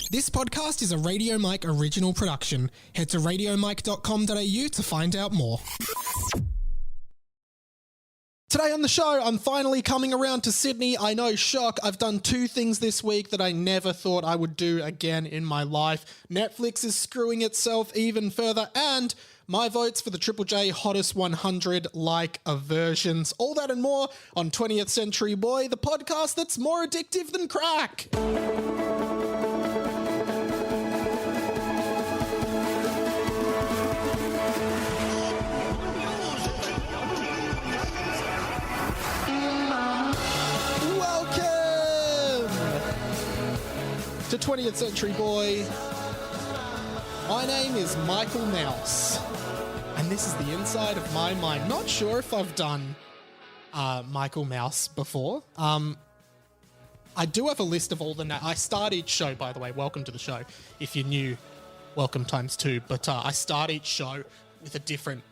This podcast is a Radio Mike original production. Head to radiomike.com.au to find out more. Today on the show, I'm finally coming around to Sydney. I know, shock. I've done 2 things this week that I never thought I would do again in my life. Netflix is screwing itself even further, and my votes for the Triple J Hottest 100 like aversions. All that and more on 20th Century Boy, the podcast that's more addictive than crack. To 20th Century Boy. My name is Michael Mouse, and this is the inside of my mind. Not sure if I've done Michael Mouse before. I do have a list of all the I start each show, by the way. Welcome to the show. If you're new, welcome ×2. But I start each show with a different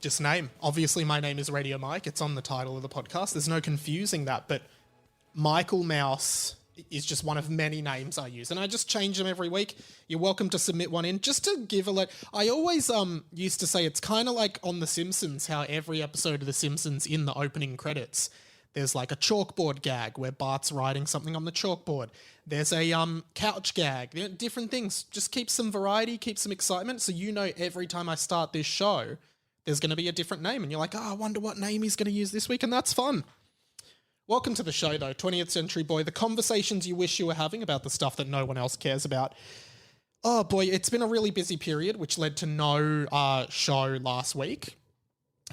just name. Obviously, my name is Radio Mike. It's on the title of the podcast. There's no confusing that, but Michael Mouse is just one of many names I use, and I just change them every week. You're welcome to submit one in just to give I always used to say it's kind of like on The Simpsons, how every episode of The Simpsons in the opening credits, there's like a chalkboard gag where Bart's writing something on the chalkboard. There's a couch gag, different things. Just keep some variety, keep some excitement, so you know every time I start this show, there's going to be a different name, and you're like, I wonder what name he's going to use this week, and that's fun. Welcome to the show, though, 20th Century Boy, the conversations you wish you were having about the stuff that no one else cares about. Oh, boy, it's been a really busy period, which led to no show last week.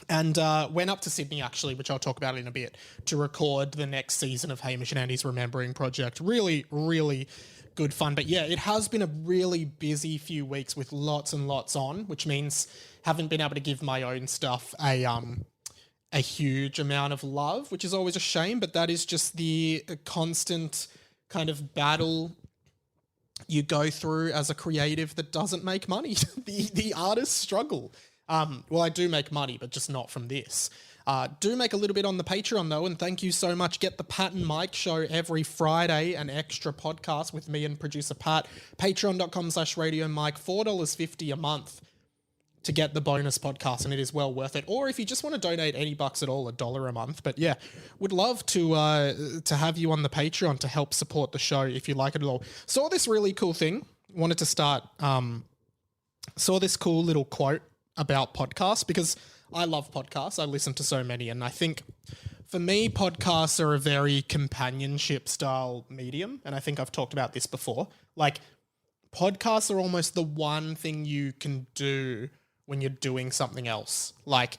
And went up to Sydney, actually, which I'll talk about in a bit, to record the next season of Hamish and Andy's Remembering Project. Really, really good fun. But yeah, it has been a really busy few weeks with lots and lots on, which means haven't been able to give my own stuff a huge amount of love, which is always a shame, but that is just the constant kind of battle you go through as a creative that doesn't make money. The artists struggle. Well, I do make money, but just not from this. Do make a little bit on the Patreon, though, and thank you so much. Get the Pat and Mike show every Friday, an extra podcast with me and producer Pat. Patreon.com/Radio Mike, $4.50 a month to get the bonus podcast, and it is well worth it. Or if you just want to donate any bucks at all, $1 a month. But yeah, would love to have you on the Patreon to help support the show if you like it at all. Saw this really cool thing. Wanted to start, saw this cool little quote about podcasts, because I love podcasts. I listen to so many, and I think for me, podcasts are a very companionship style medium. And I think I've talked about this before. Like, podcasts are almost the one thing you can do when you're doing something else. Like,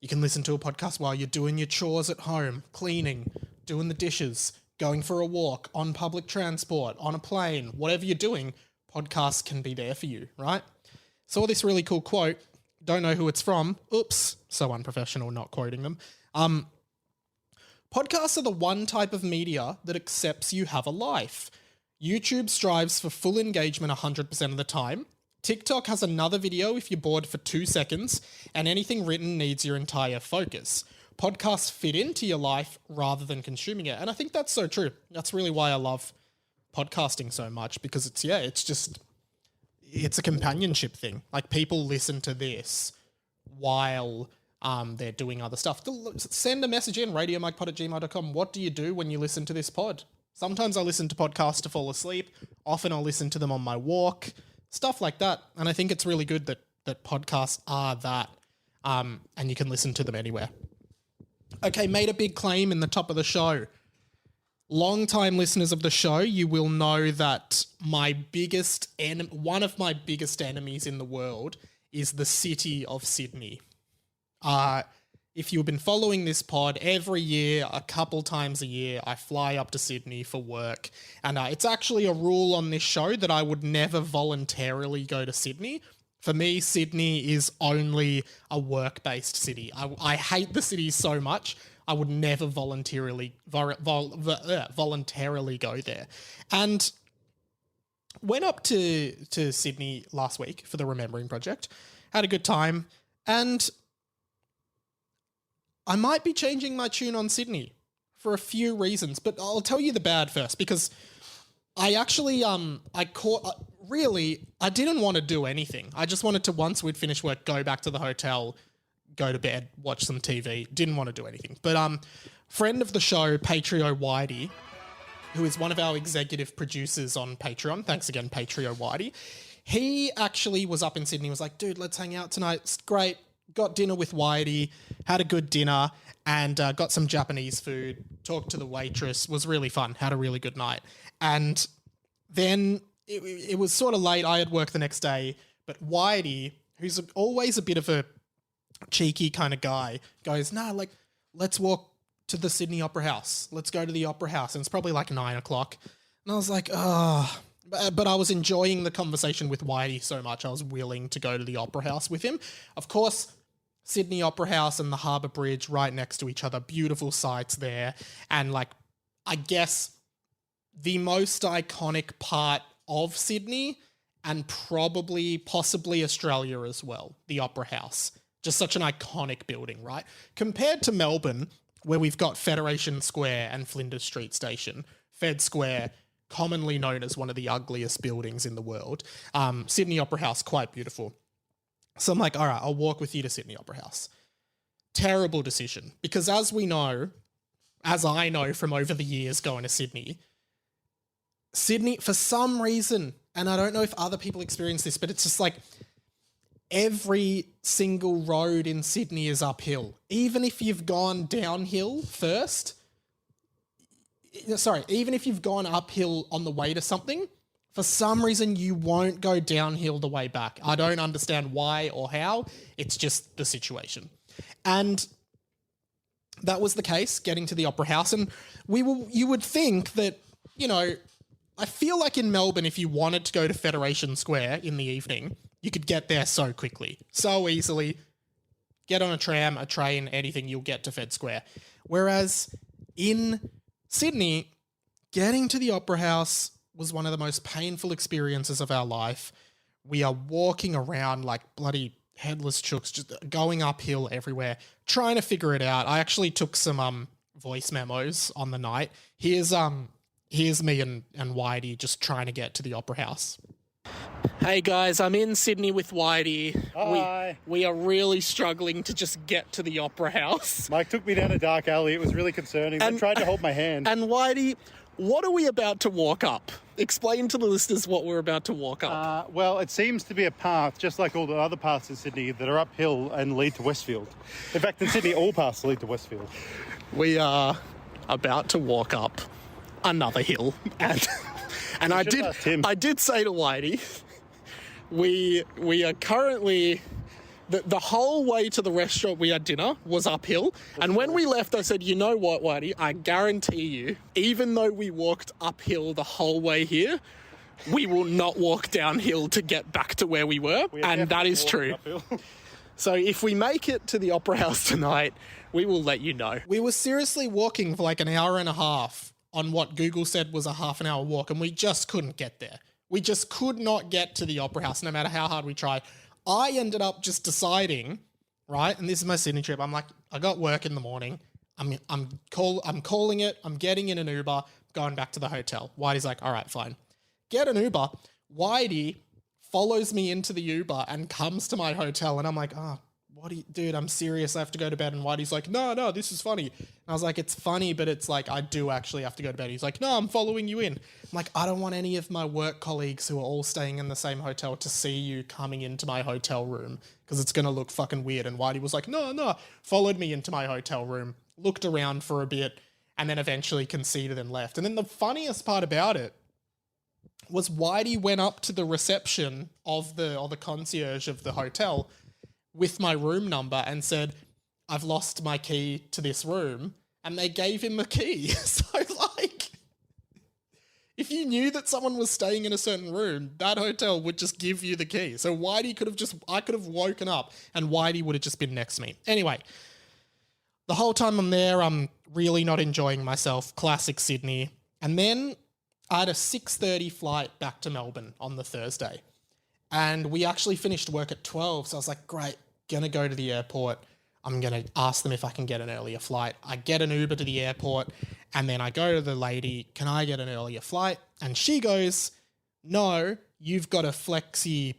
you can listen to a podcast while you're doing your chores at home, cleaning, doing the dishes, going for a walk, on public transport, on a plane, whatever you're doing, podcasts can be there for you, right? Saw this really cool quote. Don't know who it's from. Oops, so unprofessional not quoting them. Podcasts are the one type of media that accepts you have a life. YouTube strives for full engagement 100% of the time. TikTok has another video if you're bored for 2 seconds, and anything written needs your entire focus. Podcasts fit into your life rather than consuming it. And I think that's so true. That's really why I love podcasting so much, because it's a companionship thing. Like, people listen to this while they're doing other stuff. Send a message in, radiomikepod@gmail.com. What do you do when you listen to this pod? Sometimes I listen to podcasts to fall asleep. Often I'll listen to them on my walk, stuff like that. And I think it's really good that podcasts are that, and you can listen to them anywhere. Okay, made a big claim in the top of the show. Long-time listeners of the show, you will know that one of my biggest enemies in the world is the city of Sydney. If you've been following this pod, every year, a couple times a year, I fly up to Sydney for work. And it's actually a rule on this show that I would never voluntarily go to Sydney. For me, Sydney is only a work-based city. I hate the city so much, I would never voluntarily go there. And went up to Sydney last week for the Remembering Project. Had a good time. And I might be changing my tune on Sydney for a few reasons, but I'll tell you the bad first, because I actually, really, I didn't want to do anything. I just wanted to, once we'd finished work, go back to the hotel, go to bed, watch some TV. Didn't want to do anything. But friend of the show, Patrio Whitey, who is one of our executive producers on Patreon. Thanks again, Patrio Whitey. He actually was up in Sydney. He was like, dude, let's hang out tonight. It's great. Got dinner with Whitey, had a good dinner, and got some Japanese food, talked to the waitress. Was really fun. Had a really good night. And then it was sort of late. I had work the next day, but Whitey, who's always a bit of a cheeky kind of guy, goes, nah, like, let's walk to the Sydney Opera House. Let's go to the Opera House. And it's probably like 9 o'clock. And I was like, oh, but I was enjoying the conversation with Whitey so much. I was willing to go to the Opera House with him. Of course, Sydney Opera House and the Harbour Bridge right next to each other. Beautiful sights there. And like, I guess the most iconic part of Sydney and possibly Australia as well, the Opera House. Just such an iconic building, right? Compared to Melbourne, where we've got Federation Square and Flinders Street Station. Fed Square, commonly known as one of the ugliest buildings in the world. Sydney Opera House, quite beautiful. So I'm like, all right, I'll walk with you to Sydney Opera House. Terrible decision, because as I know from over the years going to Sydney, for some reason, and I don't know if other people experience this, but it's just like every single road in Sydney is uphill. Even if you've gone downhill first, even if you've gone uphill on the way to something, for some reason you won't go downhill the way back. I don't understand why or how. It's just the situation. And that was the case getting to the Opera House. And you would think that, you know, I feel like in Melbourne, if you wanted to go to Federation Square in the evening, you could get there so quickly, so easily. Get on a tram, a train, anything, you'll get to Fed Square. Whereas in Sydney, getting to the Opera House was one of the most painful experiences of our life. We are walking around like bloody headless chooks, just going uphill everywhere, trying to figure it out. I actually took some voice memos on the night. Here's me and Whitey just trying to get to the Opera House. Hey guys, I'm in Sydney with Whitey. Hi. We are really struggling to just get to the Opera House. Mike took me down a dark alley. It was really concerning. I tried to hold my hand. And Whitey, what are we about to walk up? Explain to the listeners what we're about to walk up. Well, it seems to be a path, just like all the other paths in Sydney, that are uphill and lead to Westfield. In fact, in Sydney, all paths lead to Westfield. We are about to walk up another hill. And I did say to Whitey, we are currently, the whole way to the restaurant we had dinner was uphill. And when we left, I said, you know what, Whitey, I guarantee you, even though we walked uphill the whole way here, we will not walk downhill to get back to where we were. And that is true. So if we make it to the Opera House tonight, we will let you know. We were seriously walking for like an hour and a half on what Google said was a half an hour walk, and we just couldn't get there. We just could not get to the Opera House, no matter how hard we tried. I ended up just deciding, right, and this is my Sydney trip, I'm like, I got work in the morning, I'm calling it, I'm getting in an Uber, going back to the hotel. Whitey's like, all right, fine. Get an Uber. Whitey follows me into the Uber and comes to my hotel, and I'm like, dude, I'm serious, I have to go to bed. And Whitey's like, no, this is funny. And I was like, it's funny, but it's like, I do actually have to go to bed. He's like, no, I'm following you in. I'm like, I don't want any of my work colleagues who are all staying in the same hotel to see you coming into my hotel room because it's going to look fucking weird. And Whitey was like, no, followed me into my hotel room, looked around for a bit, and then eventually conceded and left. And then the funniest part about it was Whitey went up to the reception of the concierge of the hotel with my room number and said, I've lost my key to this room. And they gave him a key. So like, if you knew that someone was staying in a certain room, that hotel would just give you the key. So Whitey I could have woken up and Whitey would have just been next to me. Anyway, the whole time I'm there, I'm really not enjoying myself. Classic Sydney. And then I had a 6:30 flight back to Melbourne on the Thursday. And we actually finished work at 12. So I was like, great, gonna go to the airport. I'm gonna ask them if I can get an earlier flight. I get an Uber to the airport And then I go to the lady, can I get an earlier flight? And she goes, no, you've got a flexi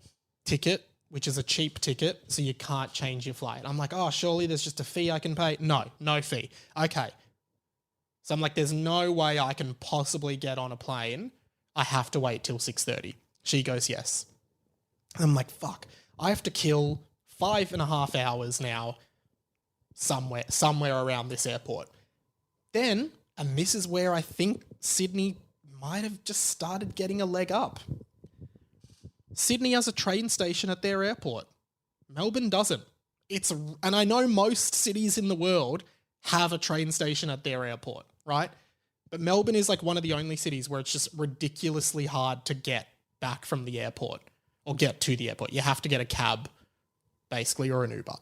ticket, which is a cheap ticket, so you can't change your flight. I'm like, oh, surely there's just a fee I can pay? No fee. Okay. So I'm like, there's no way I can possibly get on a plane. I have to wait till 6:30. She goes, yes. I'm like, fuck, I have to kill 5.5 hours now somewhere around this airport. Then, and this is where I think Sydney might have just started getting a leg up. Sydney has a train station at their airport. Melbourne doesn't. And I know most cities in the world have a train station at their airport, right? But Melbourne is like one of the only cities where it's just ridiculously hard to get back from the airport or get to the airport. You have to get a cab, basically, or an Uber.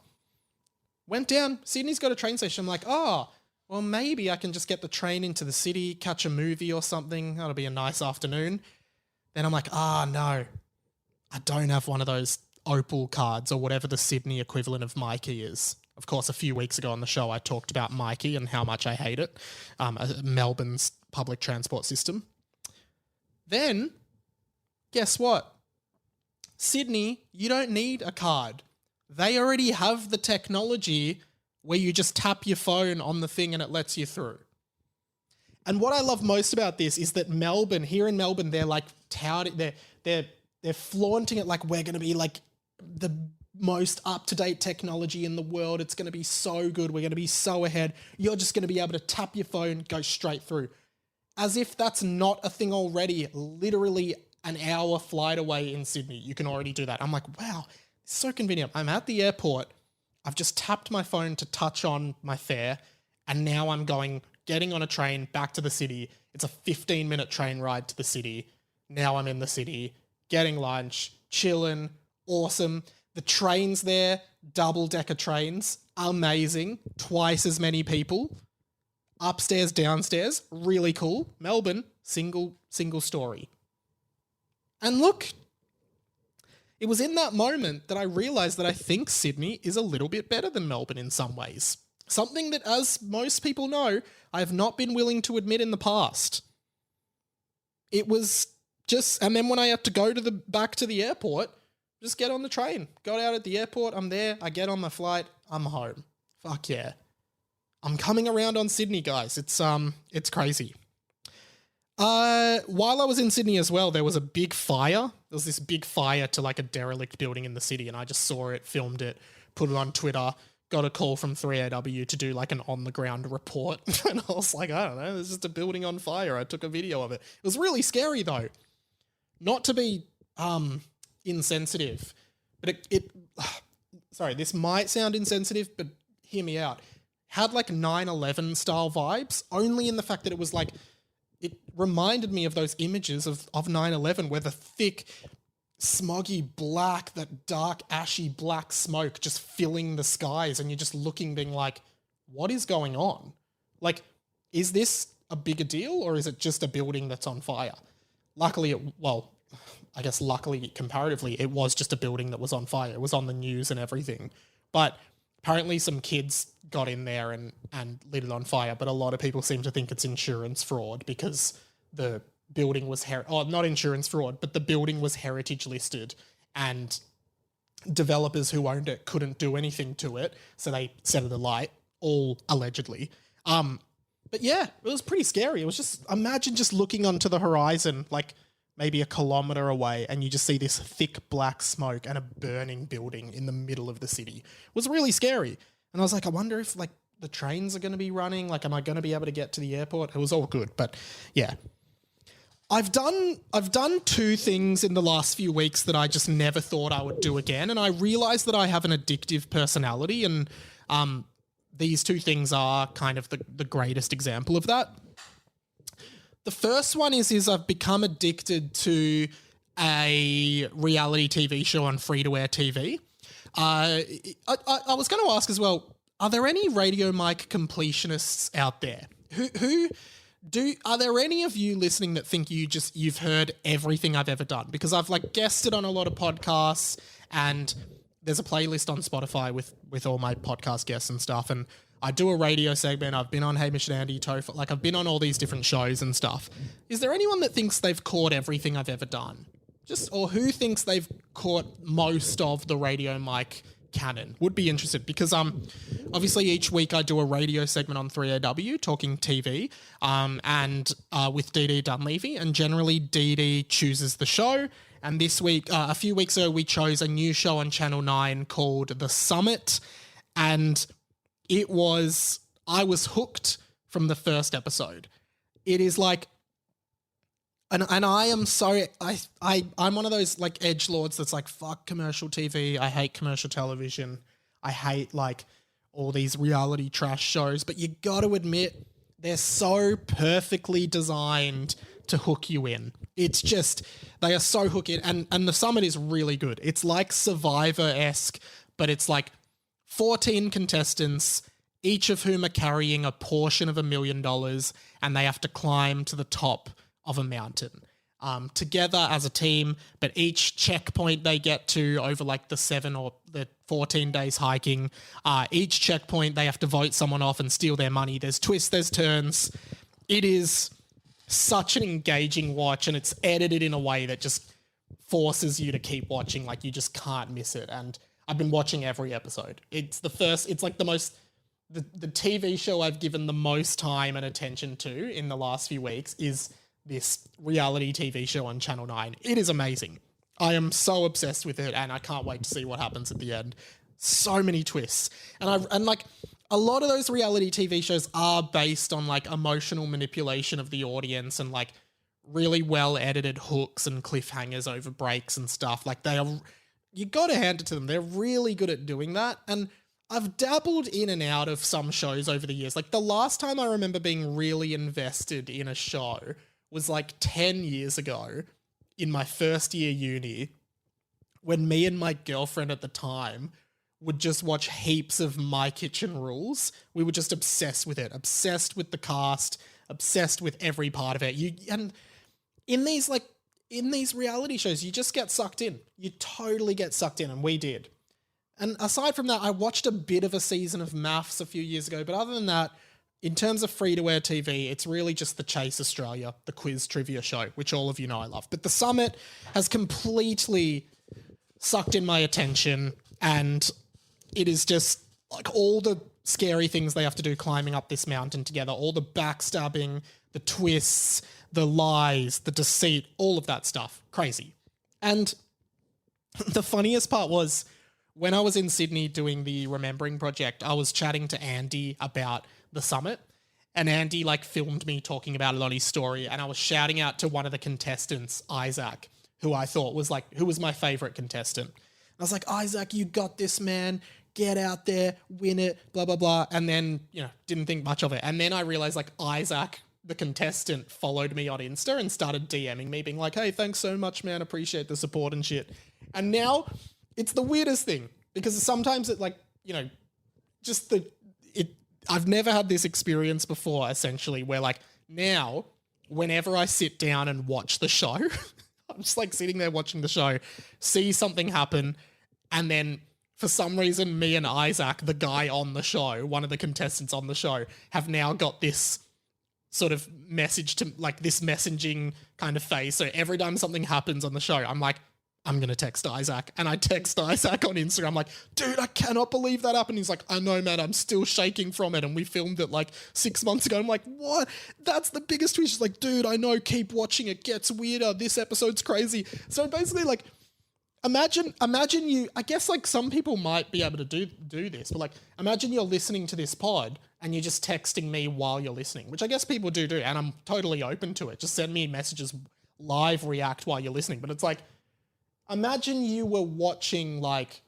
Went down, Sydney's got a train station. I'm like, oh, well, maybe I can just get the train into the city, catch a movie or something. That'll be a nice afternoon. Then I'm like, no, I don't have one of those Opal cards or whatever the Sydney equivalent of Mikey is. Of course, a few weeks ago on the show, I talked about Mikey and how much I hate it, Melbourne's public transport system. Then, guess what? Sydney, you don't need a card. They already have the technology where you just tap your phone on the thing and it lets you through. And what I love most about this is that here in Melbourne, they're like touting, they're flaunting it like we're going to be like the most up-to-date technology in the world. It's going to be so good. We're going to be so ahead. You're just going to be able to tap your phone, go straight through. As if that's not a thing already. Literally an hour flight away in Sydney, you can already do that. I'm like, wow, it's so convenient. I'm at the airport. I've just tapped my phone to touch on my fare, and now I'm getting on a train back to the city. It's a 15-minute train ride to the city. Now I'm in the city, getting lunch, chilling, awesome. The trains there, double-decker trains, amazing. Twice as many people. Upstairs, downstairs, really cool. Melbourne, single story. And look, it was in that moment that I realised that I think Sydney is a little bit better than Melbourne in some ways. Something that, as most people know, I have not been willing to admit in the past. It was just, and then when I had to go back to the airport, just get on the train. Got out at the airport, I'm there, I get on my flight, I'm home. Fuck yeah. I'm coming around on Sydney, guys. It's crazy. While I was in Sydney as well, there was a big fire. There was this big fire to like a derelict building in the city, and I just saw it, filmed it, put it on Twitter, got a call from 3AW to do like an on-the-ground report. And I was like, I don't know, there's just a building on fire. I took a video of it. It was really scary though. Not to be insensitive, but sorry, this might sound insensitive, but hear me out. Had like 9/11 style vibes, only in the fact that it was like, it reminded me of those images of 9/11 where the thick, smoggy black, that dark, ashy black smoke just filling the skies, and you're just looking, being like, what is going on? Like, is this a bigger deal, or is it just a building that's on fire? Luckily, luckily, comparatively, it was just a building that was on fire. It was on the news and everything. But apparently some kids got in there and lit it on fire, but a lot of people seem to think it's insurance fraud because the building was not insurance fraud, but the building was heritage listed, and developers who owned it couldn't do anything to it, so they set it alight, all allegedly. But yeah, it was pretty scary. It was just, imagine just looking onto the horizon, like maybe a kilometre away, and you just see this thick black smoke and a burning building in the middle of the city. It was really scary. And I was like, I wonder if like the trains are going to be running. Like, am I going to be able to get to the airport? It was all good. But yeah, I've done two things in the last few weeks that I just never thought I would do again. And I realized that I have an addictive personality, and these two things are kind of the greatest example of that. The first one is I've become addicted to a reality TV show on free-to-air TV. I was going to ask as well, are there any radio mic completionists out there? Are there any of you listening that think you've heard everything I've ever done? Because I've like guested on a lot of podcasts, and there's a playlist on Spotify with all my podcast guests and stuff, and I do a radio segment. I've been on Hamish and Andy, Toph. Like, I've been on all these different shows and stuff. Is there anyone that thinks they've caught everything I've ever done? Or who thinks they've caught most of the radio mic canon? Would be interested, because obviously each week I do a radio segment on 3AW talking TV and with Dee Dee Dunleavy, and generally Dee Dee chooses the show. And this week, a few weeks ago, we chose a new show on Channel 9 called The Summit, and I was hooked from the first episode. It is like, and I am so, I'm one of those like edgelords that's like, fuck commercial TV. I hate commercial television. I hate like all these reality trash shows, but you got to admit they're so perfectly designed to hook you in. It's just, they are so hooking, and The Summit is really good. It's like Survivor-esque, but it's like 14 contestants, each of whom are carrying a portion of $1 million, and they have to climb to the top of a mountain together as a team, but each checkpoint they get to over like the 7 or the 14 days hiking, each checkpoint they have to vote someone off and steal their money. There's twists, there's turns. It is such an engaging watch, and it's edited in a way that just forces you to keep watching. Like, you just can't miss it. And I've been watching every episode. It's like the TV show I've given the most time and attention to in the last few weeks is this reality TV show on Channel 9. It is amazing. I am so obsessed with it, and I can't wait to see what happens at the end. So many twists. And like, a lot of those reality TV shows are based on like emotional manipulation of the audience and like really well edited hooks and cliffhangers over breaks and stuff. Like, you got to hand it to them. They're really good at doing that. And I've dabbled in and out of some shows over the years. Like, the last time I remember being really invested in a show was like 10 years ago in my first year uni, when me and my girlfriend at the time would just watch heaps of My Kitchen Rules. We were just obsessed with it, obsessed with the cast, obsessed with every part of it. And in these reality shows, you just get sucked in. You totally get sucked in, and we did. And aside from that, I watched a bit of a season of Maths a few years ago, but other than that, in terms of free-to-air TV, it's really just the Chase Australia, the quiz trivia show, which all of you know I love. But The Summit has completely sucked in my attention, and it is just like all the scary things they have to do climbing up this mountain together, all the backstabbing, the twists, the lies, the deceit, all of that stuff. Crazy. And the funniest part was, when I was in Sydney doing the Remembering Project, I was chatting to Andy about The Summit, and Andy like filmed me talking about it on his story, and I was shouting out to one of the contestants, Isaac, who I thought was who was my favorite contestant. I was like, Isaac, you got this, man. Get out there, win it, blah, blah, blah. And then, didn't think much of it. And then I realized like Isaac, the contestant, followed me on Insta and started DMing me being like, hey, thanks so much, man. Appreciate the support and shit. And now it's the weirdest thing, because sometimes it like, I've never had this experience before, essentially, where like now, whenever I sit down and watch the show, I'm just like sitting there watching the show, see something happen, and then for some reason, me and Isaac, the guy on the show, one of the contestants on the show, have now got this sort of message to like this messaging kind of phase. So every time something happens on the show, I'm like, I'm going to text Isaac. And I text Isaac on Instagram. I'm like, dude, I cannot believe that happened. He's like, I know, man, I'm still shaking from it. And we filmed it like 6 months ago. I'm like, what? That's the biggest twist. He's like, dude, I know, keep watching. It gets weirder. This episode's crazy. So basically like, imagine you, I guess like some people might be able to do this, but like imagine you're listening to this pod and you're just texting me while you're listening, which I guess people do. And I'm totally open to it. Just send me messages, live react while you're listening. But it's like, imagine you were watching like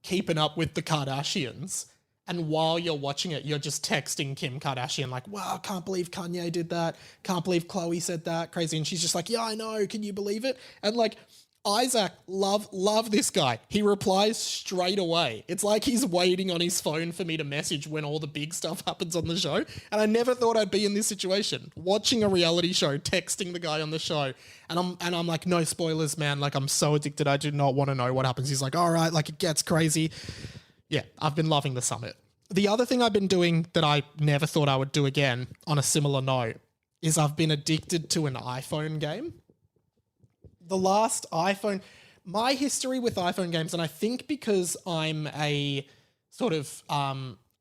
Keeping Up with the Kardashians, and while you're watching it, you're just texting Kim Kardashian like, wow, can't believe Kanye did that. Can't believe Khloe said that. Crazy. And she's just like, yeah, I know. Can you believe it? And like, Isaac, love this guy. He replies straight away. It's like he's waiting on his phone for me to message when all the big stuff happens on the show. And I never thought I'd be in this situation, watching a reality show, texting the guy on the show. And I'm like, no spoilers, man. Like, I'm so addicted. I do not want to know what happens. He's like, all right, like it gets crazy. Yeah, I've been loving The Summit. the other thing I've been doing that I never thought I would do again on a similar note is I've been addicted to an iPhone game. The last iPhone, my history with iPhone games, and I think because I'm a sort of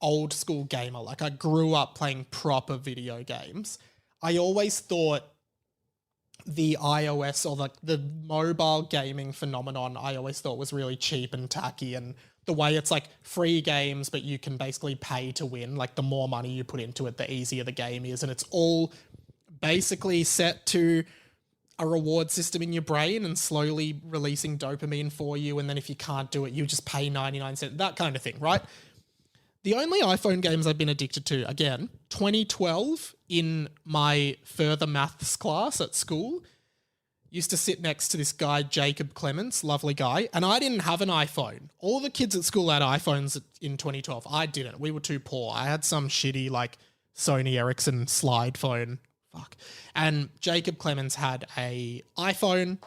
old school gamer, like I grew up playing proper video games, I always thought the iOS or like the mobile gaming phenomenon I always thought was really cheap and tacky, and the way it's like free games but you can basically pay to win, like the more money you put into it the easier the game is, and it's all basically set to a reward system in your brain and slowly releasing dopamine for you, and then if you can't do it you just pay 99 cents, that kind of thing, right? The only iPhone games I've been addicted to, again, 2012 in my further maths class at school, used to sit next to this guy, Jacob Clements, lovely guy, and I didn't have an iPhone. All the kids at school had iPhones in 2012. I didn't. We were too poor. I had some shitty, like, Sony Ericsson slide phone. Fuck. And Jacob Clements had a iPhone,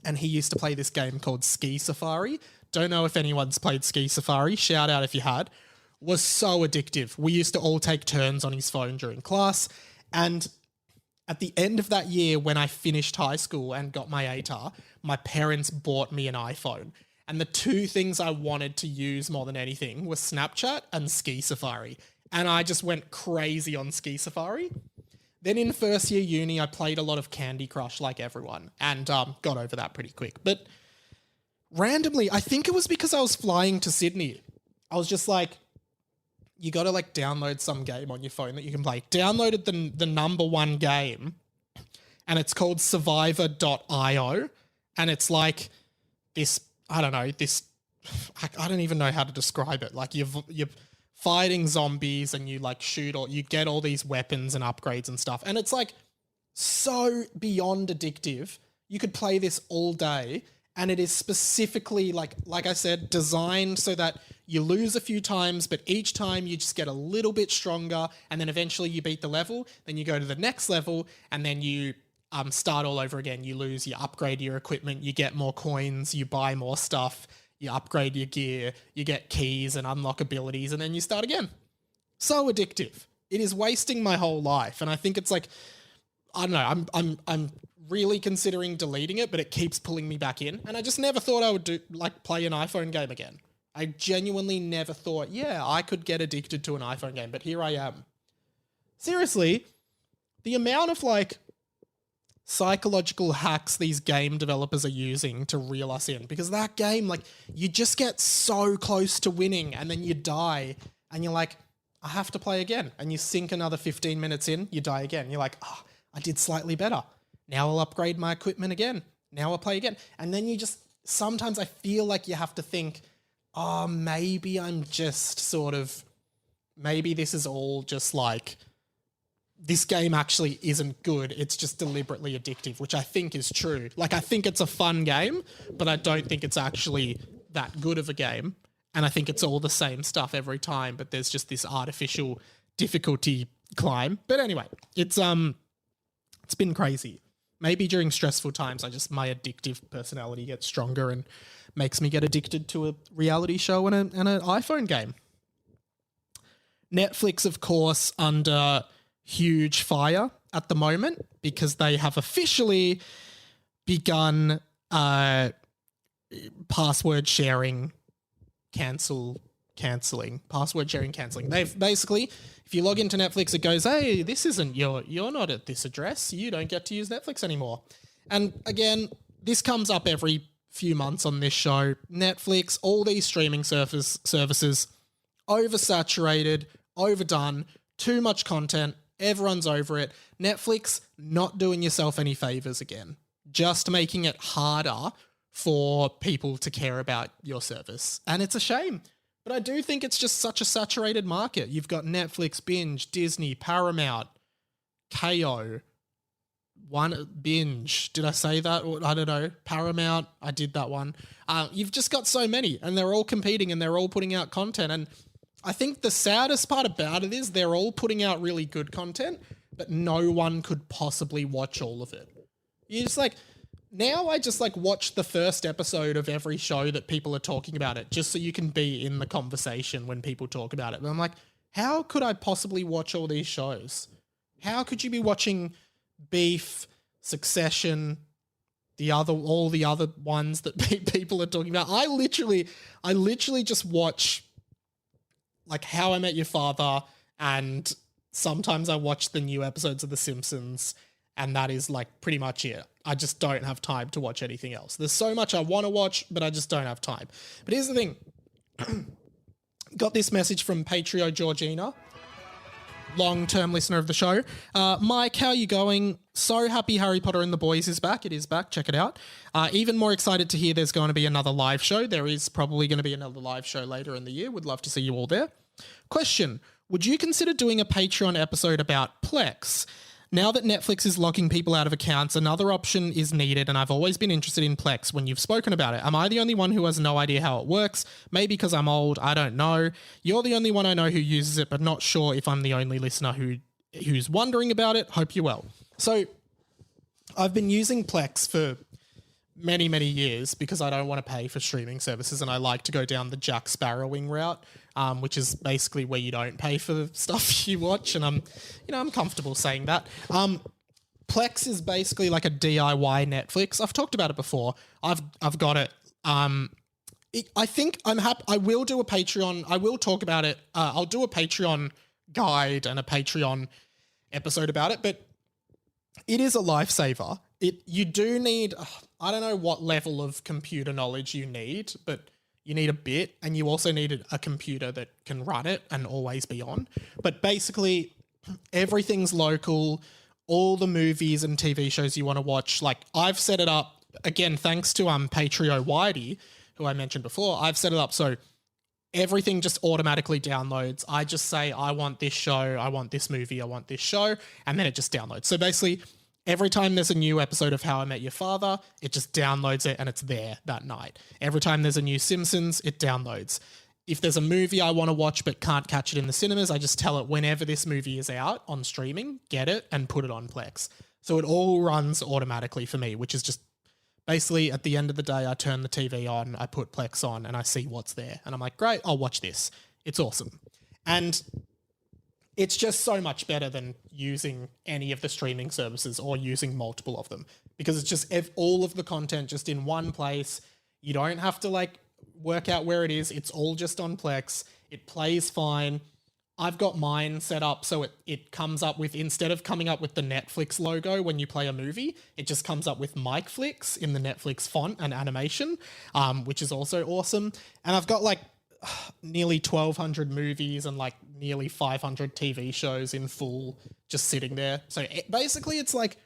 and he used to play this game called Ski Safari. Don't know if anyone's played Ski Safari. Shout out if you had. Was so addictive. We used to all take turns on his phone during class, and at the end of that year when I finished high school and got my ATAR, my parents bought me an iPhone. And the two things I wanted to use more than anything were Snapchat and Ski Safari. And I just went crazy on Ski Safari. Then in first year uni, I played a lot of Candy Crush like everyone and got over that pretty quick. But randomly, I think it was because I was flying to Sydney. I was just like, you got to like download some game on your phone that you can play. Downloaded the number one game, and it's called Survivor.io, and it's like this, I don't know, this, I don't even know how to describe it. Like you're fighting zombies and you like shoot, or you get all these weapons and upgrades and stuff. And it's like so beyond addictive. You could play this all day, and it is specifically like I said, designed so that you lose a few times, but each time you just get a little bit stronger, and then eventually you beat the level, then you go to the next level, and then you start all over again. You lose, you upgrade your equipment, you get more coins, you buy more stuff, you upgrade your gear, you get keys and unlock abilities, and then you start again. So addictive. It is wasting my whole life, and I think it's like, I don't know, I'm really considering deleting it, but it keeps pulling me back in, and I just never thought I would play an iPhone game again. I genuinely never thought, yeah, I could get addicted to an iPhone game, but here I am. Seriously, the amount of like psychological hacks these game developers are using to reel us in, because that game, like, you just get so close to winning and then you die and you're like, I have to play again. And you sink another 15 minutes in, you die again. You're like, oh, I did slightly better. Now I'll upgrade my equipment again. Now I'll play again. And then you just, sometimes I feel like you have to think, oh, maybe I'm just sort of, maybe this is all just like, this game actually isn't good. It's just deliberately addictive, which I think is true. Like, I think it's a fun game, but I don't think it's actually that good of a game. And I think it's all the same stuff every time, but there's just this artificial difficulty climb. But anyway, it's been crazy. Maybe during stressful times, my addictive personality gets stronger and makes me get addicted to a reality show and an iPhone game. Netflix, of course, under huge fire at the moment because they have officially begun password sharing cancelling. Password sharing cancelling. They've basically, if you log into Netflix, it goes, hey, this isn't you're not at this address. You don't get to use Netflix anymore. And again, this comes up every few months on this show. Netflix, all these streaming services, oversaturated, overdone, too much content. Everyone's over it. Netflix, not doing yourself any favors again. Just making it harder for people to care about your service. And it's a shame. But I do think it's just such a saturated market. You've got Netflix, Binge, Disney, Paramount, KO, Binge. Did I say that? I don't know. Paramount. I did that one. You've just got so many, and they're all competing and they're all putting out content. And I think the saddest part about it is they're all putting out really good content, but no one could possibly watch all of it. You're just like, now I just like watch the first episode of every show that people are talking about it, just so you can be in the conversation when people talk about it. But I'm like, how could I possibly watch all these shows? How could you be watching Beef, Succession, all the other ones that people are talking about? I literally just watch like How I Met Your Father, and sometimes I watch the new episodes of The Simpsons, and that is like pretty much it. I just don't have time to watch anything else. There's so much I want to watch, but I just don't have time. But here's the thing. Got this message from Patrio Georgina, long-term listener of the show. Mike, how are you going? So happy Harry Potter and the Boys is back. It is back. Check it out. Even more excited to hear there's going to be another live show. There is probably going to be another live show later in the year. Would love to see you all there. Question. Would you consider doing a Patreon episode about Plex? Now that Netflix is locking people out of accounts, another option is needed, and I've always been interested in Plex when you've spoken about it. Am I the only one who has no idea how it works? Maybe because I'm old, I don't know. You're the only one I know who uses it, but not sure if I'm the only listener who's wondering about it. Hope you're well. So I've been using Plex for many, many years because I don't want to pay for streaming services, and I like to go down the Jack Sparrowing route, which is basically where you don't pay for the stuff you watch, and I'm comfortable saying that. Plex is basically like a DIY Netflix. I've talked about it before. I've got it. I think I'm happy. I will do a Patreon. I will talk about it. I'll do a Patreon guide and a Patreon episode about it, but it is a lifesaver. You do need, I don't know what level of computer knowledge you need, but you need a bit, and you also need a computer that can run it and always be on. But basically, everything's local. All the movies and TV shows you want to watch, like I've set it up, again, thanks to Patrio Whitey, who I mentioned before, I've set it up so everything just automatically downloads. I just say, I want this show, I want this movie, I want this show, and then it just downloads. So basically, every time there's a new episode of How I Met Your Father, it just downloads it and it's there that night. Every time there's a new Simpsons, it downloads. If there's a movie I want to watch but can't catch it in the cinemas, I just tell it whenever this movie is out on streaming, get it and put it on Plex. So it all runs automatically for me, which is just basically at the end of the day, I turn the TV on, I put Plex on, and I see what's there. And I'm like, great, I'll watch this. It's awesome. And it's just so much better than using any of the streaming services or using multiple of them, because it's just all of the content just in one place. You don't have to like work out where it is. It's all just on Plex. It plays fine. I've got mine set up so it comes up with, instead of coming up with the Netflix logo when you play a movie, it just comes up with MikeFlix in the Netflix font and animation, which is also awesome. And I've got like nearly 1,200 movies and like nearly 500 TV shows in full just sitting there. So basically it's like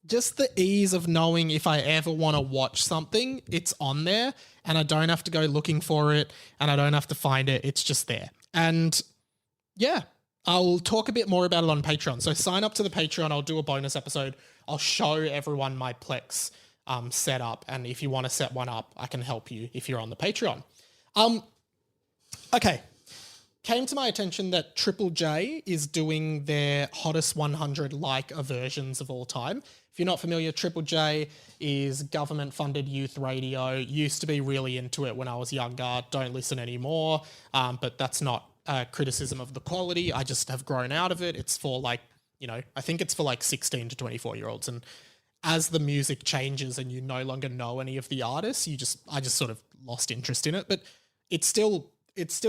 just the ease of knowing if I ever want to watch something, it's on there and I don't have to go looking for it and I don't have to find it. It's just there. And yeah, I'll talk a bit more about it on Patreon. So sign up to the Patreon. I'll do a bonus episode. I'll show everyone my Plex setup. And if you want to set one up, I can help you if you're on the Patreon. Okay. Came to my attention that Triple J is doing their hottest 100 versions of all time. If you're not familiar, Triple J is government-funded youth radio. Used to be really into it when I was younger. Don't listen anymore. But that's not criticism of the quality. I just have grown out of it. It's for like, I think it's for like 16 to 24-year-olds. And as the music changes and you no longer know any of the artists, I just sort of lost interest in it. But it's still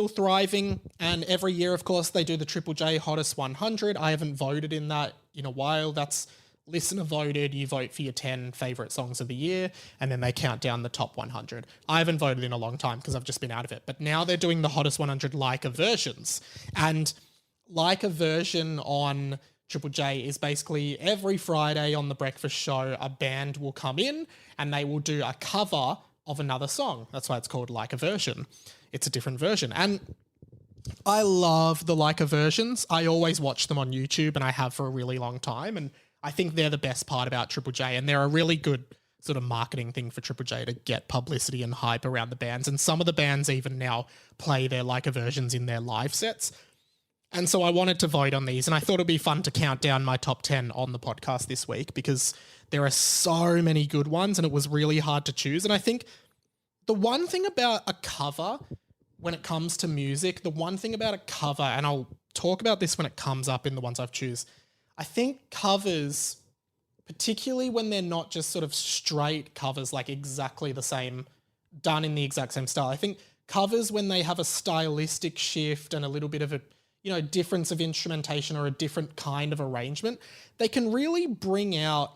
thriving. And every year, of course, they do the Triple J Hottest 100. I haven't voted in that in a while. That's listener voted. You vote for your 10 favorite songs of the year, and then they count down the top 100. I haven't voted in a long time because I've just been out of it. But now they're doing the Hottest 100 Leica versions. And Leica version on Triple J is basically every Friday on The Breakfast Show, a band will come in and they will do a cover of another song. That's why it's called Leica version. It's a different version. And I love the Leica versions. I always watch them on YouTube and I have for a really long time. And I think they're the best part about Triple J, and they're a really good sort of marketing thing for Triple J to get publicity and hype around the bands. And some of the bands even now play their Leica versions in their live sets. And so I wanted to vote on these, and I thought it'd be fun to count down my top 10 on the podcast this week because there are so many good ones and it was really hard to choose. And I think the one thing about a cover when it comes to music, the one thing about a cover, and I'll talk about this when it comes up in the ones I've choose, I think covers, particularly when they're not just sort of straight covers, like exactly the same, done in the exact same style. I think covers, when they have a stylistic shift and a little bit of a, difference of instrumentation or a different kind of arrangement, they can really bring out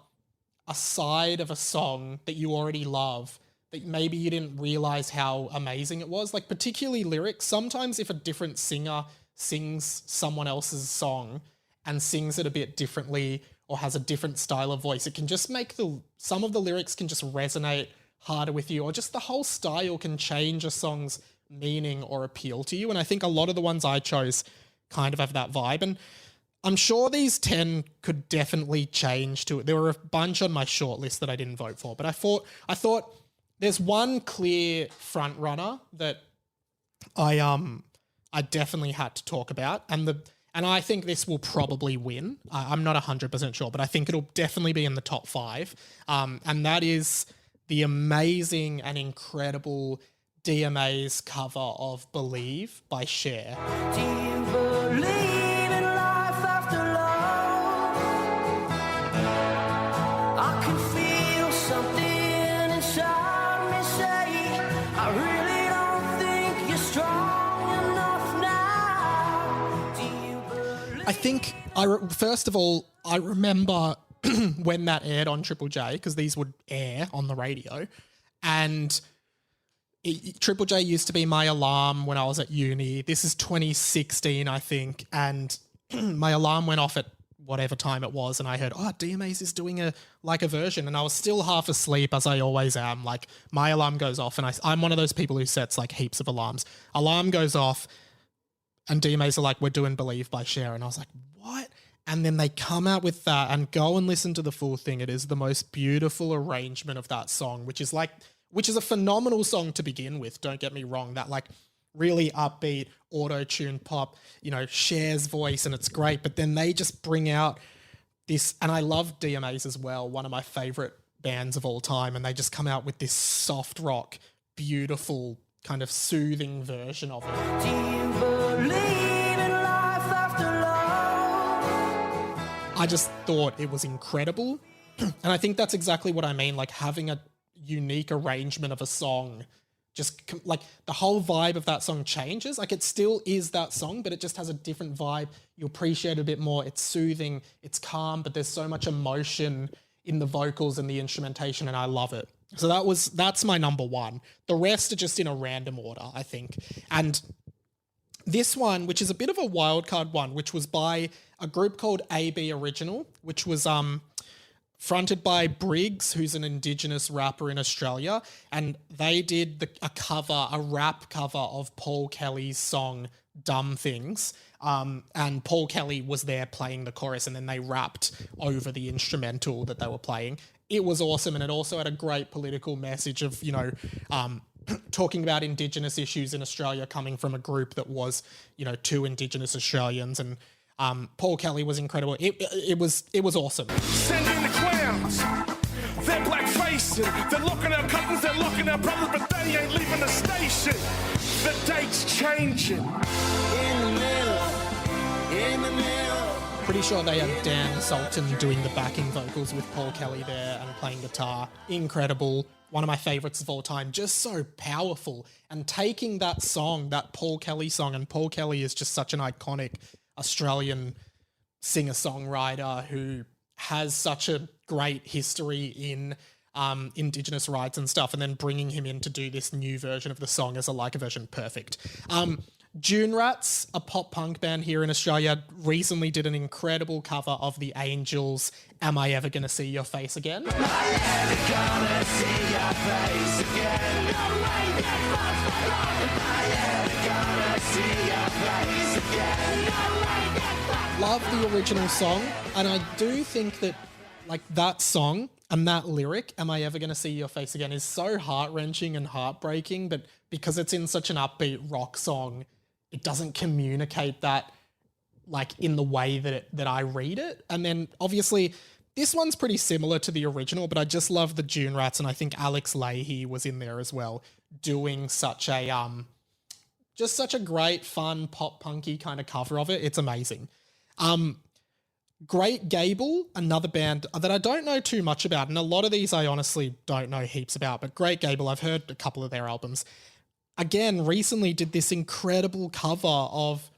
a side of a song that you already love that maybe you didn't realize how amazing it was. Like particularly lyrics. Sometimes if a different singer sings someone else's song and sings it a bit differently or has a different style of voice, it can just make some of the lyrics can just resonate harder with you, or just the whole style can change a song's meaning or appeal to you. And I think a lot of the ones I chose kind of have that vibe. And I'm sure these 10 could definitely change to it. There were a bunch on my short list that I didn't vote for, but I thought there's one clear front runner that I definitely had to talk about, and I think this will probably win. I'm not 100% sure, but I think it'll definitely be in the top 5. And that is the amazing and incredible DMA's cover of Believe by Cher. Do you believe in life after love? I can feel something inside me say, I really don't think you're strong enough now. Do you believe? I think, first of all, I remember when that aired on Triple J, because these would air on the radio, and Triple J used to be my alarm when I was at uni. This is 2016, I think, and my alarm went off at whatever time it was, and I heard, DMA's is doing a version, and I was still half asleep, as I always am. Like, my alarm goes off, and I'm one of those people who sets like heaps of alarms. Alarm goes off, and DMA's are like, we're doing Believe by Cher, and I was like, what? And then they come out with that, and go and listen to the full thing. It is the most beautiful arrangement of that song, which is a phenomenal song to begin with. Don't get me wrong. That like really upbeat auto-tuned pop, Cher's voice, and it's great. But then they just bring out this, and I love DMA's as well, one of my favorite bands of all time. And they just come out with this soft rock, beautiful, kind of soothing version of it. Do you believe in life after love? I just thought it was incredible. And I think that's exactly what I mean, like having a unique arrangement of a song, just like the whole vibe of that song changes. Like it still is that song, but it just has a different vibe. You appreciate it a bit more. It's soothing, it's calm, but there's so much emotion in the vocals and the instrumentation, and I love it. So that's my number one. The rest are just in a random order, I think. And this one, which is a bit of a wildcard one, which was by a group called AB Original, which was fronted by Briggs, who's an Indigenous rapper in Australia, and they did a rap cover of Paul Kelly's song Dumb Things, and Paul Kelly was there playing the chorus, and then they rapped over the instrumental that they were playing. It was awesome, and it also had a great political message of, talking about Indigenous issues in Australia coming from a group that was, two Indigenous Australians, and Paul Kelly was incredible. It was awesome. Sending the clowns, they're black facing, they're locking our cousins, they're locking our brothers, but they ain't leaving the station. The date's changing. In the middle. Pretty sure they had Dan Sultan doing the backing vocals with Paul Kelly there and playing guitar. Incredible. One of my favorites of all time. Just so powerful. And taking that song, that Paul Kelly song, and Paul Kelly is just such an iconic Australian singer-songwriter who has such a great history in Indigenous rights and stuff, and then bringing him in to do this new version of the song as a Leica version, perfect. June Rats, a pop punk band here in Australia, recently did an incredible cover of The Angels' Am I Ever Gonna See Your Face Again? Am I ever gonna see your face again? No way that fucks my life. Am I ever gonna see your face again? No way that fucks. Love the original song, and I do think that like that song and that lyric, Am I Ever Gonna See Your Face Again, is so heart-wrenching and heartbreaking, but because it's in such an upbeat rock song, it doesn't communicate that like in the way that I read it. And then obviously this one's pretty similar to the original, but I just love the Dune Rats, and I think Alex Leahy was in there as well, doing such a just such a great, fun, pop punky kind of cover of it. It's amazing. Great Gable, another band that I don't know too much about, and a lot of these I honestly don't know heaps about, but Great Gable, I've heard a couple of their albums. Again, recently did this incredible cover of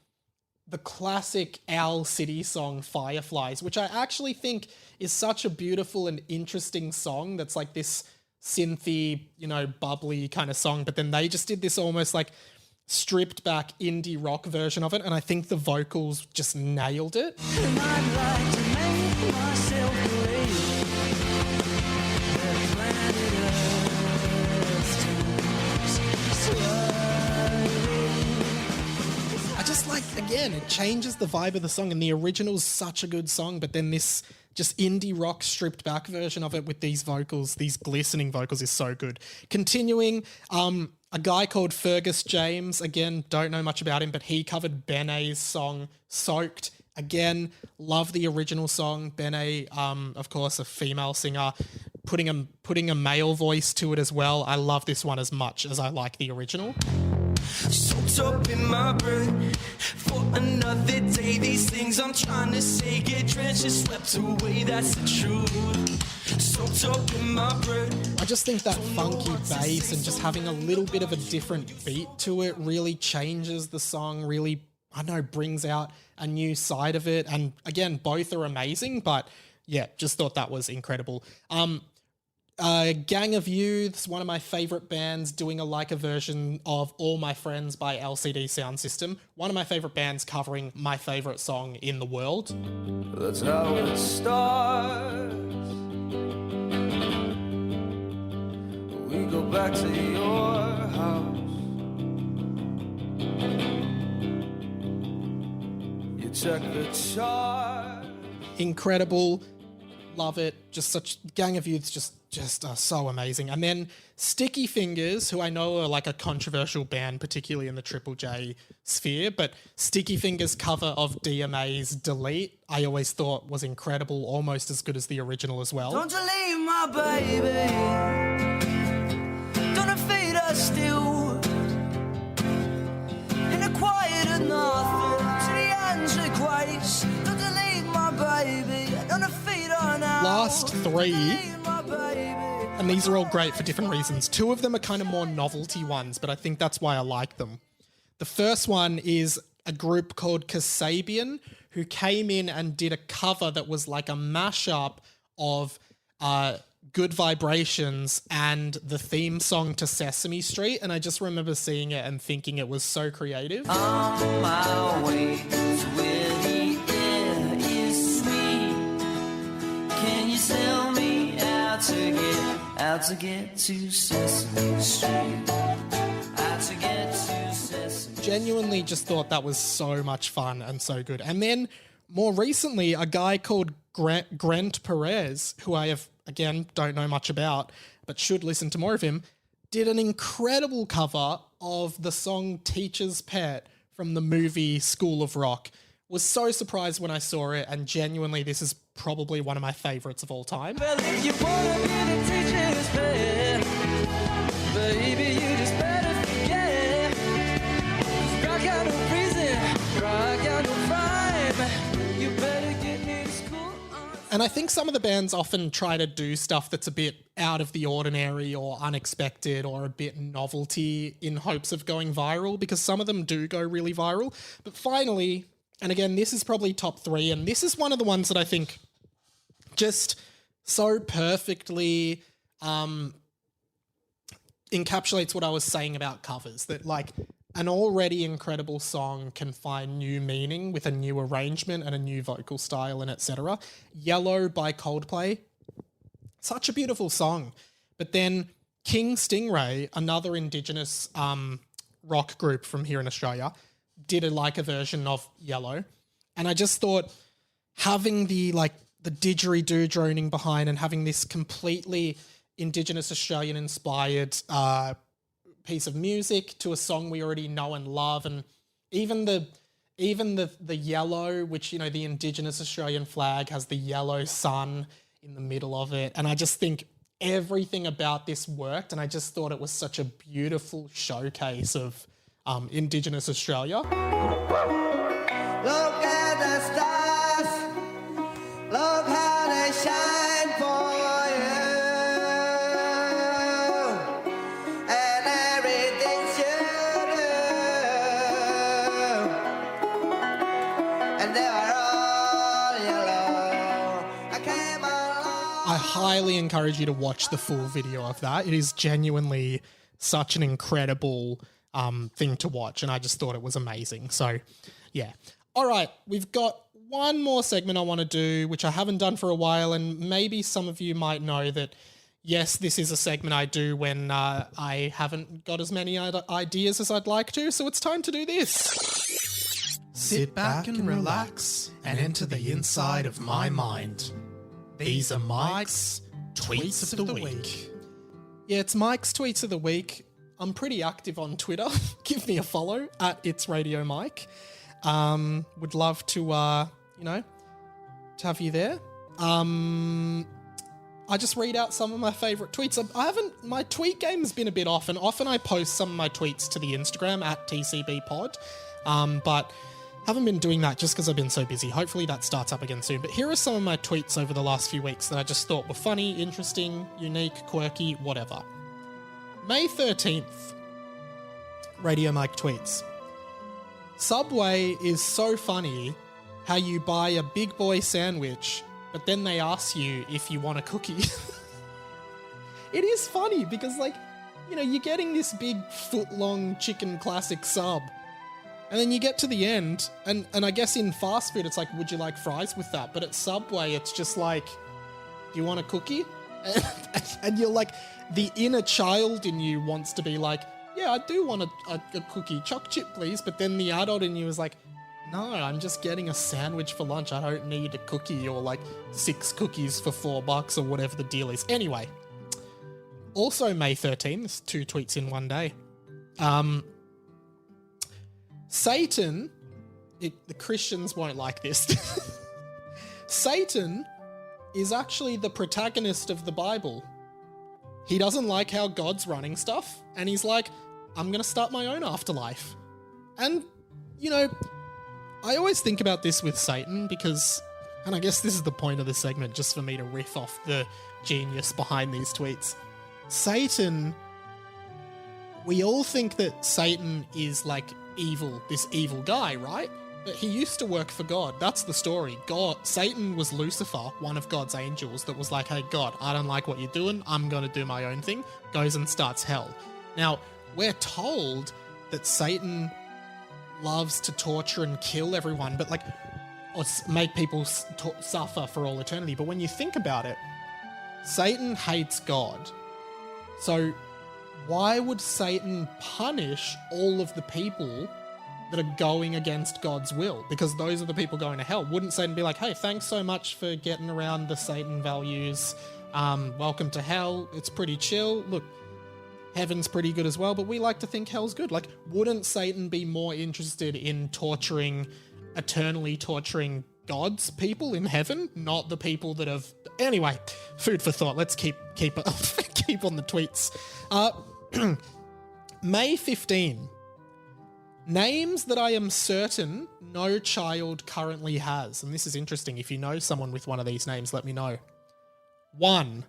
the classic Owl City song Fireflies, which I actually think is such a beautiful and interesting song that's like this synthy, you know, bubbly kind of song, but then they just did this almost like stripped back indie rock version of it, and I think the vocals just nailed it. And I'd like to make myself believe that planet Earth turns slowly. I just like, again, it changes the vibe of the song, and the original's such a good song, but then this just indie rock stripped back version of it with these vocals, these glistening vocals, is so good. Continuing, a guy called Fergus James, again, don't know much about him, but he covered Benet's song Soaked. Again, love the original song. Benet, of course, a female singer, putting a male voice to it as well. I love this one as much as I like the original. Soaked up in my brain for another day. These things I'm trying to say get drenched and swept away. That's the truth. Soaked up in my brain. I just think that funky bass and just having a little bit of a different beat to it really changes the song, really, I don't know, brings out a new side of it. And again, both are amazing, but yeah, just thought that was incredible. Gang of Youths, one of my favorite bands, doing a version of All My Friends by LCD Sound System. One of my favorite bands covering my favorite song in the world. That's how it starts. We go back to your house. You check the chart. Incredible. Love it. Just such Gang of Youths, just so amazing. And then Sticky Fingers, who I know are like a controversial band, particularly in the Triple J sphere, but Sticky Fingers' cover of DMA's Delete, I always thought was incredible, almost as good as the original as well. Don't you leave my baby. Don't fade us still. In a quiet and nothing to the Antichrist. Don't you leave my baby. Don't fade on out. Last three, and these are all great for different reasons. Two of them are kind of more novelty ones, but I think that's why I like them. The first one is a group called Kasabian, who came in and did a cover that was like a mashup of Good Vibrations and the theme song to Sesame Street, and I just remember seeing it and thinking it was so creative. On my way to where the air is sweet. Can you tell me how to get to Sesame Street? How to get to Sesame Street. Genuinely just thought that was so much fun and so good. And then more recently, a guy called Grant Perez, who I have, again, don't know much about, but should listen to more of him, did an incredible cover of the song Teacher's Pet from the movie School of Rock. Was so surprised when I saw it, and genuinely this is probably one of my favorites of all time. Well, if you wanna be the teacher's pet, baby, you just better forget. Rock out no reason, rock out no rhyme. You better get me to school. And I think some of the bands often try to do stuff that's a bit out of the ordinary or unexpected or a bit novelty in hopes of going viral, because some of them do go really viral. But finally, and again, this is probably top three, and this is one of the ones that I think just so perfectly encapsulates what I was saying about covers, that like an already incredible song can find new meaning with a new arrangement and a new vocal style and etc. Yellow by Coldplay, such a beautiful song. But then King Stingray, another Indigenous rock group from here in Australia, did a version of Yellow. And I just thought having the didgeridoo droning behind and having this completely Indigenous Australian inspired piece of music to a song we already know and love, and even even the yellow, which, the Indigenous Australian flag has the yellow sun in the middle of it. And I just think everything about this worked. And I just thought it was such a beautiful showcase of Indigenous Australia. Look at the stars, look how they shine for you, and everything you do, and they are all yellow. I came along. I highly encourage you to watch the full video of that. It is genuinely such an incredible thing to watch, and I just thought it was amazing. So, yeah. All right, we've got one more segment I want to do, which I haven't done for a while, and maybe some of you might know that, yes, this is a segment I do when I haven't got as many ideas as I'd like to, so it's time to do this. Sit back and relax and enter the inside of my mind. These are Mike's Tweets of the Week. Yeah, it's Mike's Tweets of the Week. I'm pretty active on Twitter. Give me a follow at It's Radio Mike. Would love to, to have you there. I just read out some of my favourite tweets. My tweet game's been a bit off, and often I post some of my tweets to the Instagram at TCBpod, but haven't been doing that just because I've been so busy. Hopefully that starts up again soon. But here are some of my tweets over the last few weeks that I just thought were funny, interesting, unique, quirky, whatever. May 13th, Radio Mike tweets, Subway is so funny how you buy a big boy sandwich, but then they ask you if you want a cookie. It is funny because, you're getting this big foot-long chicken classic sub, and then you get to the end, and I guess in fast food, it's like, would you like fries with that? But at Subway, it's just like, do you want a cookie? And you're like, the inner child in you wants to be like, yeah, I do want a cookie, choc chip please, but then the adult in you is like, no, I'm just getting a sandwich for lunch, I don't need a cookie or 6 cookies for $4 or whatever the deal is. Anyway, also May 13th, there's 2 tweets in one day. Satan, the Christians won't like this. Satan is actually the protagonist of the Bible. He doesn't like how God's running stuff, and he's like, I'm going to start my own afterlife. And, I always think about this with Satan because, and I guess this is the point of the segment, just for me to riff off the genius behind these tweets. Satan, we all think that Satan is evil, this evil guy, right? But he used to work for God. That's the story. Satan was Lucifer, one of God's angels, that was like, hey, God, I don't like what you're doing. I'm going to do my own thing. Goes and starts hell. Now, we're told that Satan loves to torture and kill everyone, but or make people suffer for all eternity. But when you think about it, Satan hates God. So why would Satan punish all of the people that are going against God's will? Because those are the people going to hell. Wouldn't Satan be like, hey, thanks so much for getting around the Satan values. Welcome to hell. It's pretty chill. Look, heaven's pretty good as well, but we like to think hell's good. Wouldn't Satan be more interested in eternally torturing God's people in heaven, not the people that have... Anyway, food for thought. Let's keep keep on the tweets. May 15. Names that I am certain no child currently has. And this is interesting. If you know someone with one of these names, let me know. 1.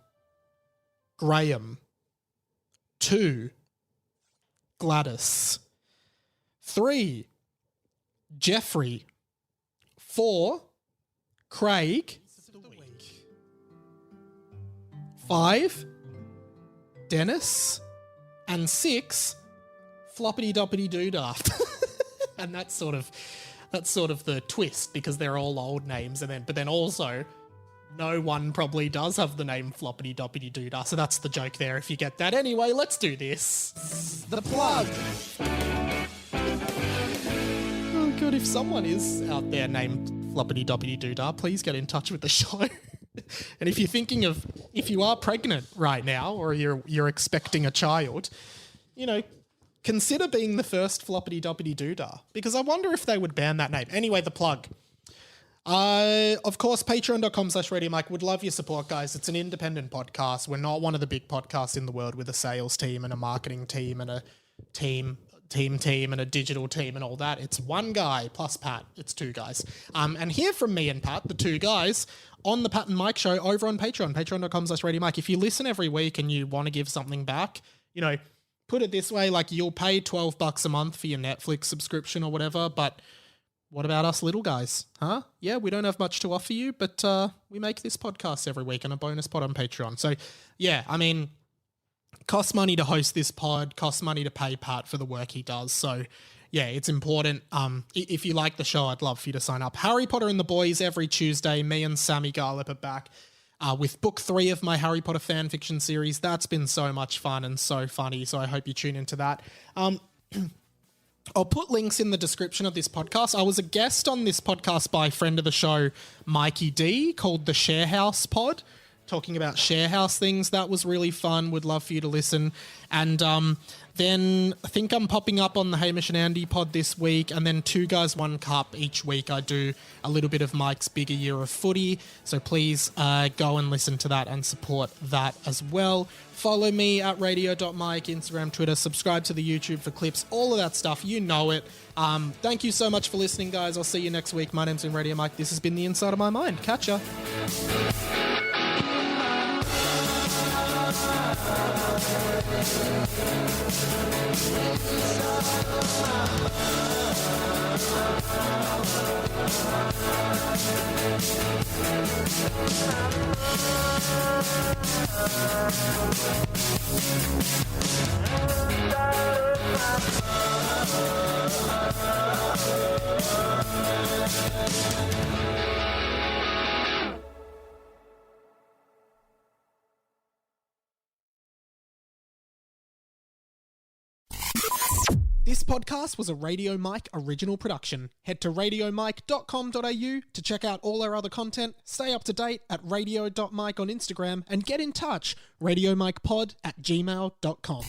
Graham. 2. Gladys. 3. Jeffrey. 4. Craig. 5. Dennis. And 6. Floppity doppity doodah. And that's sort of the twist, because they're all old names, but then also no one probably does have the name Floppity doppity doodah. So that's the joke there, if you get that. Anyway, let's do this. The plug. Oh god, if someone is out there named Floppity doppity doodah, please get in touch with the show. And if you are pregnant right now, or you're expecting a child, consider being the first floppity doppity doodah, because I wonder if they would ban that name. Anyway, the plug. Of course, patreon.com/Radio Mike. Would love your support, guys. It's an independent podcast. We're not one of the big podcasts in the world with a sales team and a marketing team and a team and a digital team and all that. It's one guy plus Pat. It's two guys. And hear from me and Pat, the two guys, on the Pat and Mike show over on Patreon, patreon.com/Radio Mike. If you listen every week and you want to give something back, you know, put it this way, like you'll pay $12 a month for your Netflix subscription or whatever, but what about us little guys, huh? Yeah, we don't have much to offer you, but we make this podcast every week and a bonus pod on Patreon. So, yeah, I mean, costs money to host this pod, costs money to pay Pat for the work he does. So, yeah, it's important. If you like the show, I'd love for you to sign up. Harry Potter and the Boys every Tuesday. Me and Sammy Garlip are back with book 3 of my Harry Potter fan fiction series. That's been so much fun and so funny, so I hope you tune into that. I'll put links in the description of this podcast. I was a guest on this podcast by a friend of the show, Mikey D, called the Sharehouse Pod, talking about sharehouse things. That was really fun. Would love for you to listen. And then I think I'm popping up on the Hamish and Andy pod this week, and then 2 Guys, 1 Cup each week. I do a little bit of Mike's Bigger Year of Footy, so please go and listen to that and support that as well. Follow me at radio.mike, Instagram, Twitter, subscribe to the YouTube for clips, all of that stuff. You know it. Thank you so much for listening, guys. I'll see you next week. My name's Radio Mike. This has been The Inside of My Mind. Catch ya. This podcast was a Radio Mike original production. Head to radiomike.com.au to check out all our other content, stay up to date at radio.mike on Instagram, and get in touch, radiomikepod@gmail.com.